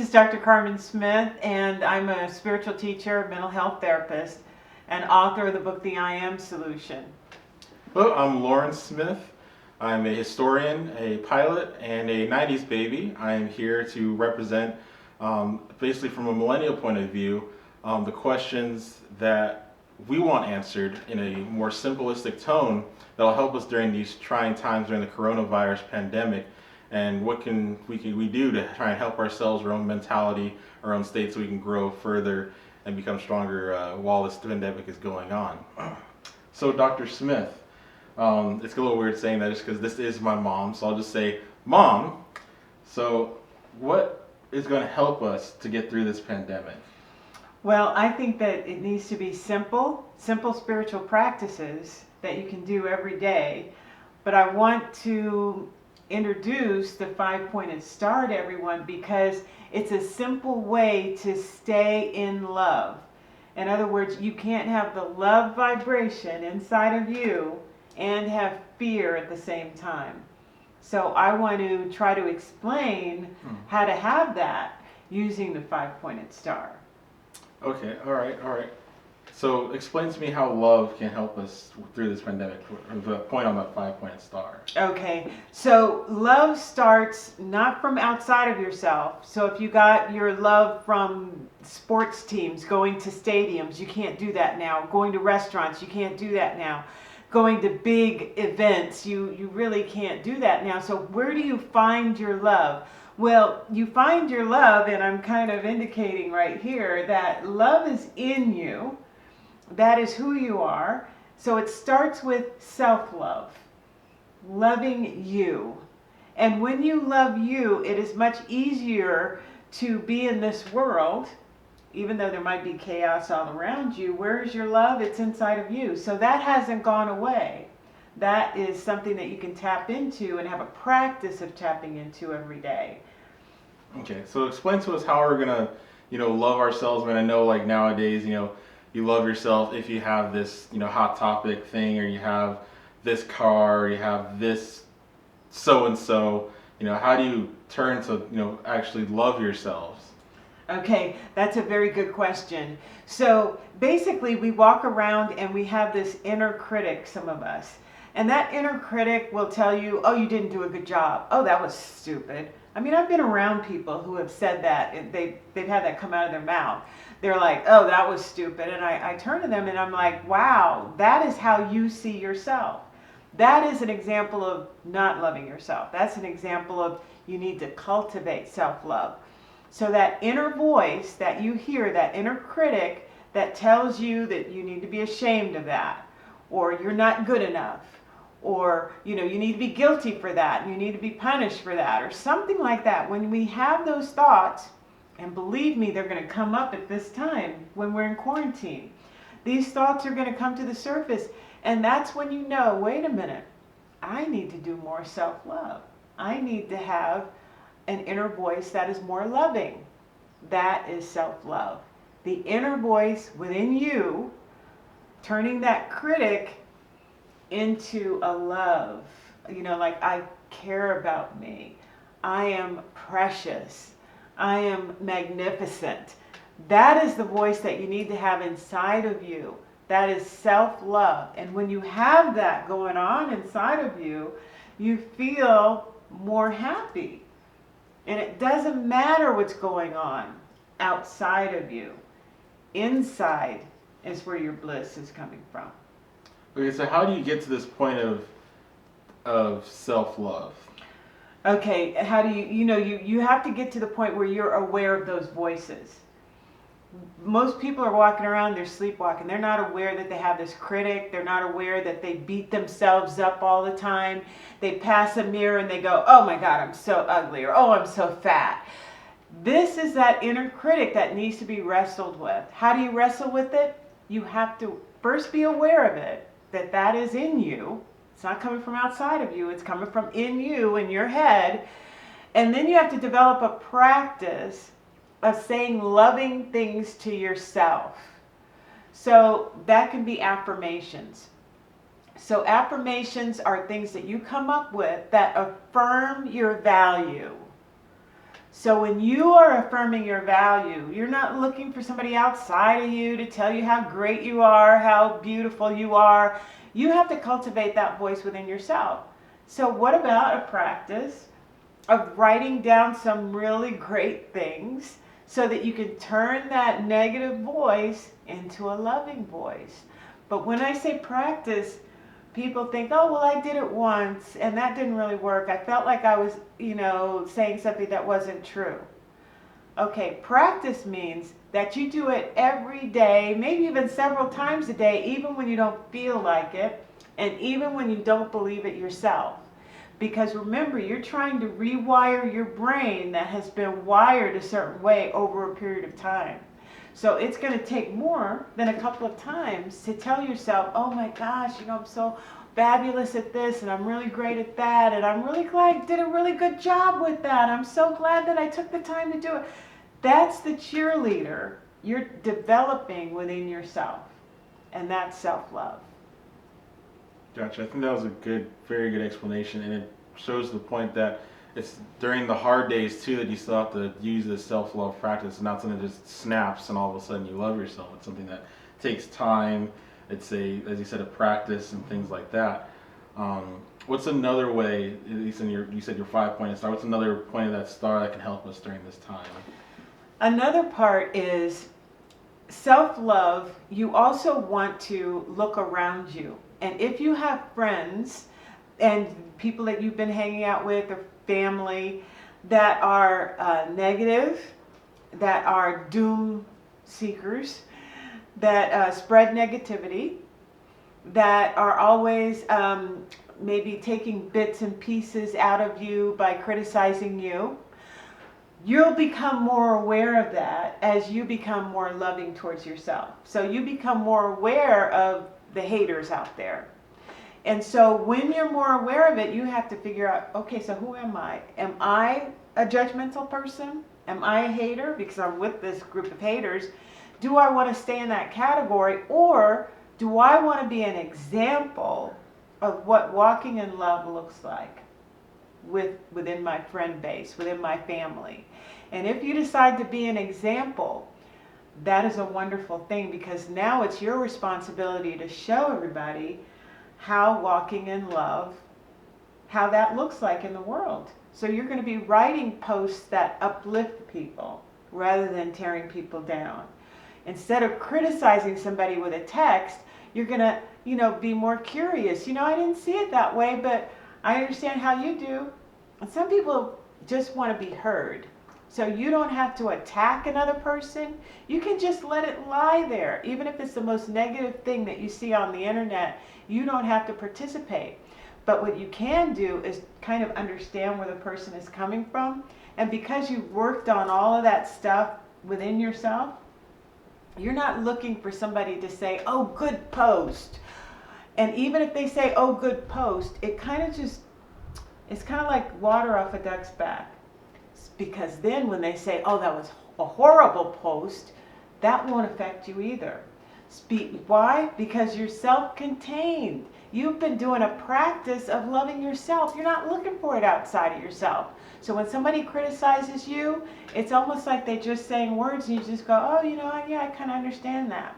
is Dr. Karmen Smith, and I'm a spiritual teacher, mental health therapist, and author of the book, The I Am Solution. Hello, I'm Lauren Smith. I'm a historian, a pilot, and a 90s baby. I am here to represent, basically from a millennial point of view, the questions that we want answered in a more simplistic tone that will help us during these trying times during the coronavirus pandemic. And what can we do to try and help ourselves, our own mentality, our own state, so we can grow further and become stronger while this pandemic is going on. So Dr. Smith, it's a little weird saying that just because this is my mom, so I'll just say, Mom, so what is going to help us to get through this pandemic? Well, I think that it needs to be simple spiritual practices that you can do every day. But I want to introduce the 5-pointed star to everyone because it's a simple way to stay in love. In other words, you can't have the love vibration inside of you and have fear at the same time. So I want to try to explain how to have that using the 5-pointed star. Okay, all right. So explain to me how love can help us through this pandemic, the point on that 5-pointed star. Okay, so love starts not from outside of yourself. So if you got your love from sports teams, going to stadiums, you can't do that now. Going to restaurants, you can't do that now. Going to big events, you really can't do that now. So where do you find your love? Well, you find your love, and I'm kind of indicating right here that love is in you. That is who you are. So it starts with self-love, loving you. And when you love you, it is much easier to be in this world, even though there might be chaos all around you. Where is your love? It's inside of you. So that hasn't gone away. That is something that you can tap into and have a practice of tapping into every day. Okay, so explain to us how we're gonna, love ourselves. I mean, I know like nowadays, you love yourself if you have this, hot topic thing, or you have this car, or you have this so-and-so. How do you turn to, actually love yourselves? Okay, that's a very good question. So basically we walk around and we have this inner critic, some of us. And that inner critic will tell you, oh, you didn't do a good job. Oh, that was stupid. I mean, I've been around people who have said that, and they've had that come out of their mouth. They're like, oh, that was stupid. And I turn to them and I'm like, wow, that is how you see yourself. That is an example of not loving yourself. That's an example of you need to cultivate self-love. So that inner voice that you hear, that inner critic that tells you that you need to be ashamed of that, or you're not good enough, or you need to be guilty for that, and you need to be punished for that, or something like that. When we have those thoughts, and believe me, they're going to come up at this time when we're in quarantine. These thoughts are going to come to the surface, and that's when you know, wait a minute, I need to do more self-love. I need to have an inner voice that is more loving. That is self-love. The inner voice within you, turning that critic into a love. Like, I care about me. I am precious. I am magnificent. That is the voice that you need to have inside of you. That is self-love. And when you have that going on inside of you, you feel more happy. And it doesn't matter what's going on outside of you. Inside is where your bliss is coming from. Okay, so how do you get to this point of self-love? Okay, how do you have to get to the point where you're aware of those voices. Most people are walking around, they're sleepwalking. They're not aware that they have this critic. They're not aware that they beat themselves up all the time. They pass a mirror and they go, oh my God, I'm so ugly, or oh, I'm so fat. This is that inner critic that needs to be wrestled with. How do you wrestle with it? You have to first be aware of it, that is in you. It's not coming from outside of you. It's coming from in you, in your head. And then you have to develop a practice of saying loving things to yourself. So that can be affirmations. So affirmations are things that you come up with that affirm your value. So when you are affirming your value, you're not looking for somebody outside of you to tell you how great you are, how beautiful you are. You have to cultivate that voice within yourself. So what about a practice of writing down some really great things so that you can turn that negative voice into a loving voice? But when I say practice, people think, oh, well, I did it once and that didn't really work. I felt like I was, saying something that wasn't true. Okay, practice means that you do it every day, maybe even several times a day, even when you don't feel like it, and even when you don't believe it yourself. Because remember, you're trying to rewire your brain that has been wired a certain way over a period of time. So it's going to take more than a couple of times to tell yourself, oh my gosh, I'm so fabulous at this and I'm really great at that and I'm really glad I did a really good job with that. I'm so glad that I took the time to do it. That's the cheerleader you're developing within yourself, and that's self-love. Gotcha. I think that was a very good explanation, and it shows the point that it's during the hard days too that you still have to use this self-love practice. It's not something that just snaps and all of a sudden you love yourself. It's something that takes time. It's as you said, a practice and things like that. What's another way, at least you said your 5-pointed star, what's another point of that star that can help us during this time? Another part is self-love. You also want to look around you. And if you have friends and people that you've been hanging out with or family that are negative, that are doom seekers, that spread negativity, that are always maybe taking bits and pieces out of you by criticizing you, you'll become more aware of that as you become more loving towards yourself. So you become more aware of the haters out there. And so when you're more aware of it, you have to figure out, okay, so who am I? Am I a judgmental person? Am I a hater because I'm with this group of haters? Do I want to stay in that category, or do I want to be an example of what walking in love looks like within my friend base, within my family? And if you decide to be an example, that is a wonderful thing, because now it's your responsibility to show everybody how walking in love, how that looks like in the world. So you're going to be writing posts that uplift people rather than tearing people down. Instead of criticizing somebody with a text, you're going to, be more curious. I didn't see it that way, but I understand how you do. And some people just want to be heard. So you don't have to attack another person. You can just let it lie there. Even if it's the most negative thing that you see on the internet, you don't have to participate. But what you can do is kind of understand where the person is coming from. And because you've worked on all of that stuff within yourself, you're not looking for somebody to say, oh, good post. And even if they say, oh, good post, it's kind of like water off a duck's back. Because then when they say, oh, that was a horrible post, that won't affect you either. Why? Because you're self-contained. You've been doing a practice of loving yourself. You're not looking for it outside of yourself. So when somebody criticizes you, it's almost like they're just saying words and you just go, oh, yeah, I kind of understand that.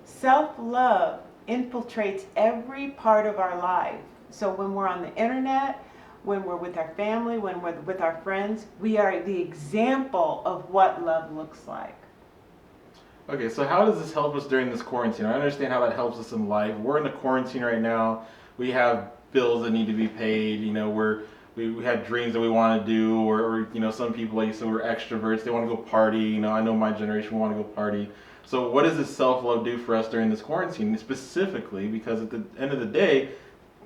Self-love infiltrates every part of our life. So when we're on the internet, when we're with our family, when we're with our friends, we are the example of what love looks like. Okay, so how does this help us during this quarantine? I understand how that helps us in life. We're in the quarantine right now. We have bills that need to be paid. We have dreams that we want to do, or some people, like you said, we're extroverts. They want to go party. I know my generation will want to go party. So what does this self-love do for us during this quarantine specifically? Because at the end of the day,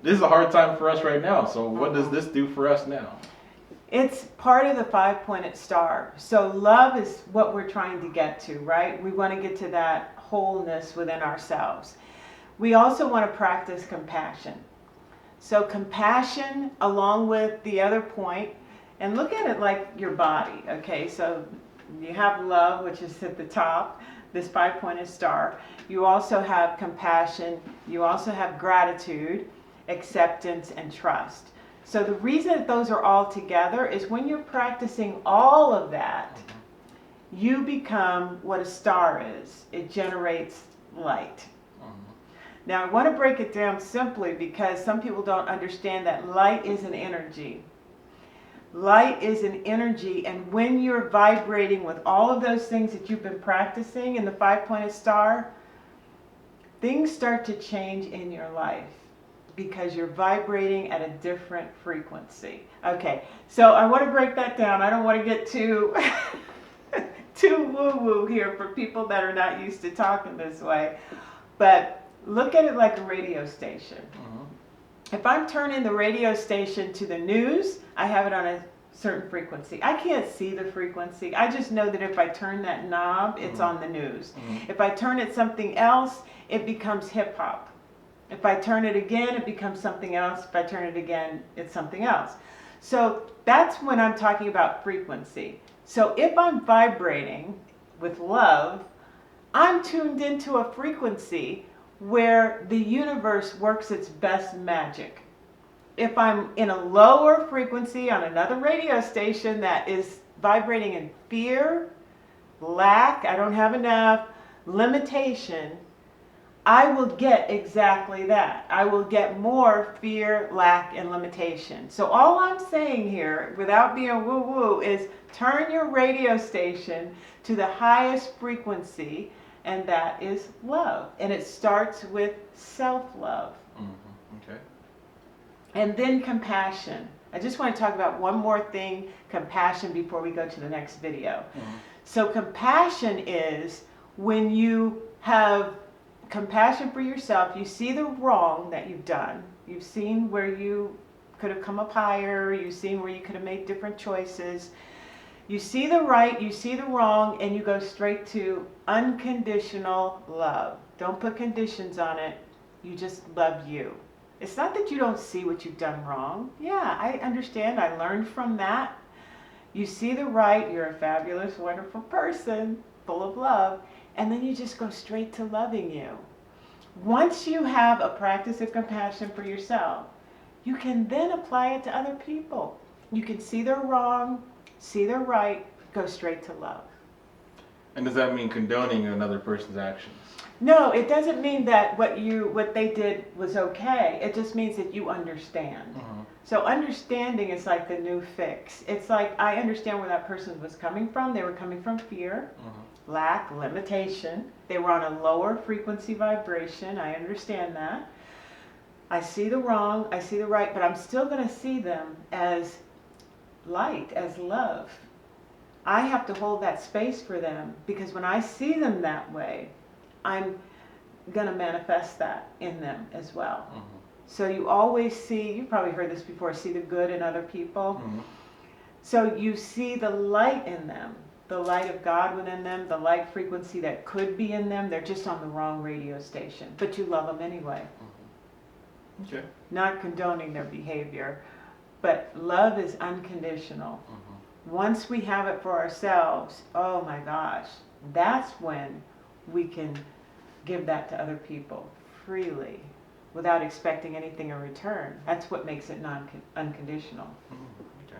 this is a hard time for us right now. So what does this do for us now? It's part of the 5-pointed star. So love is what we're trying to get to, right? We want to get to that wholeness within ourselves. We also want to practice compassion. So compassion along with the other point, and look at it like your body, okay? So you have love, which is at the top, this 5-pointed star. You also have compassion. You also have gratitude, acceptance, and trust. So the reason that those are all together is when you're practicing all of that, you become what a star is. It generates light. Now I want to break it down simply because some people don't understand that light is an energy. Light is an energy, and when you're vibrating with all of those things that you've been practicing in the 5-pointed star, things start to change in your life because you're vibrating at a different frequency. Okay, so I want to break that down. I don't want to get too too woo-woo here for people that are not used to talking this way, but look at it like a radio station. If I'm turning the radio station to the news, I have it on a certain frequency. I can't see the frequency. I just know that if I turn that knob, it's on the news. If I turn it something else, it becomes hip hop. If I turn it again, it becomes something else. If I turn it again, it's something else. So that's when I'm talking about frequency. So if I'm vibrating with love, I'm tuned into a frequency where the universe works its best magic. If I'm in a lower frequency on another radio station that is vibrating in fear, lack, I don't have enough, limitation, I will get exactly that. I will get more fear, lack, and limitation. So all I'm saying here, without being woo-woo, is turn your radio station to the highest frequency, and that is love. And it starts with self-love. Okay. And then compassion. I just want to talk about one more thing, compassion, before we go to the next video. So compassion is when you have compassion for yourself, you see the wrong that you've done. You've seen where you could have come up higher. You've seen where you could have made different choices. You see the right, you see the wrong, and you go straight to unconditional love. Don't put conditions on it. You just love you. It's not that you don't see what you've done wrong. Yeah, I understand. I learned from that. You see the right. You're a fabulous, wonderful person, full of love. And then you just go straight to loving you. Once you have a practice of compassion for yourself, you can then apply it to other people. You can see their wrong, see their right, go straight to love. And does that mean condoning another person's actions? No, it doesn't mean that what they did was okay. It just means that you understand. So understanding is like the new fix. It's like I understand where that person was coming from. They were coming from fear, lack, limitation. They were on a lower frequency vibration. I understand that. I see the wrong, I see the right, but I'm still going to see them as light, as love. I have to hold that space for them, because when I see them that way, I'm going to manifest that in them as well. So you always see, you've probably heard this before, see the good in other people. So you see the light in them, the light of God within them, the light frequency that could be in them. They're just on the wrong radio station, but you love them anyway. Okay. Not condoning their behavior, but love is unconditional. Once we have it for ourselves, oh my gosh, that's when we can give that to other people freely without expecting anything in return. That's what makes it unconditional. Okay.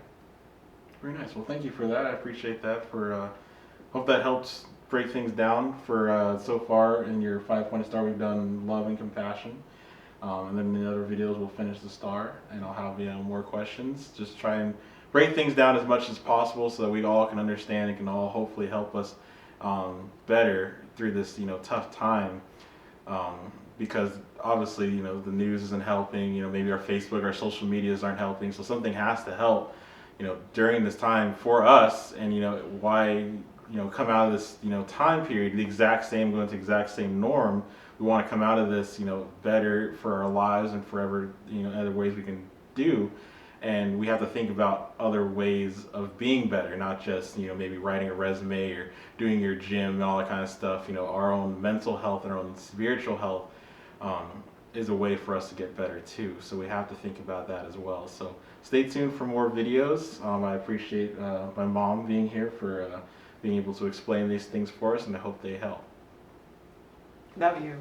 Very nice. Well, thank you for that. I appreciate that. Hope that helps break things down for so far in your 5-point star. We've done love and compassion. And then in the other videos we'll finish the star, and I'll have more questions. Just try and break things down as much as possible so that we all can understand and can all hopefully help us better through this tough time, because obviously the news isn't helping. Maybe our Facebook, our social medias aren't helping, so something has to help during this time for us. And why come out of this time period the exact same, going to the exact same norm. We want to come out of this better for our lives and forever, other ways we can do. And we have to think about other ways of being better, not just maybe writing a resume or doing your gym and all that kind of stuff. Our own mental health and our own spiritual health is a way for us to get better too. So we have to think about that as well. So stay tuned for more videos. I appreciate my mom being here for being able to explain these things for us, and I hope they help. Love you.